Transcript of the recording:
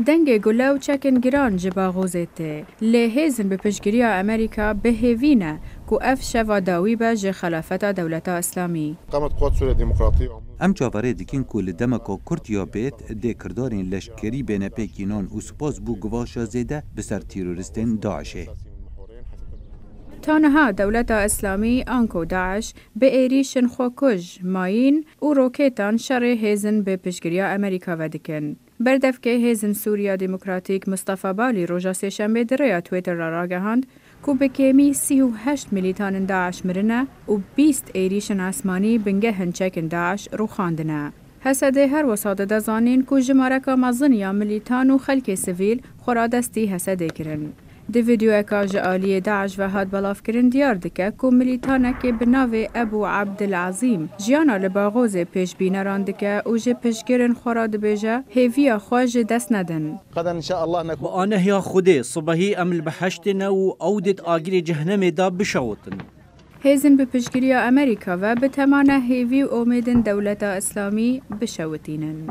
دنگ گله و چکن گران جبا غوزته لهزن به پشگیری امریکا بهوینه کو اف شوا داوی به جه خلافت دولت اسلامی. قامت قوات سوریه دموکراتی ام چاوره دیکن کو لدمکا کورتیا بیت ده کردارین لشکری بین پیکینان و سپاس بو گواشا زیده بسر تیروریستین داعشه. تانها دولت اسلامی آنکو داعش به ایریشن خوکج ماین و روکیتان شر هیزن به پشگیری امریکا ودکن. بردف که هیزن سوریا دموکراتیک مصطفی بالی روژا سهشنبه دریا تویتر را راگهاند کو به کمی 38 میلیتان داعش مرنه و 20 ایریشن اسمانی بنگه هنچکن داعش رو خاندنه. حسده هر وساده دزانین کو جمارک مزن یا میلیتان و خلک سویل خورادستی حسده کرن. دی ویدیو اکاج آلی داعش و هاد بلاف کرن دیار دکه که ملیتانه که بناو ابو عبدالعظیم جیانا لباغوز پیش بینران دکه و جه پیشگرن خوراد بیجه هیویا خواج دست ندن. قدر ان شاء الله نكون وأنا هي خدي صبحي أمل بحشتنا وأودت آجر جهنم دا بشوطن. هیزن به پیشگیری امریکا و به تمانه هیوی و امیدن دولت اسلامی بشوتینن.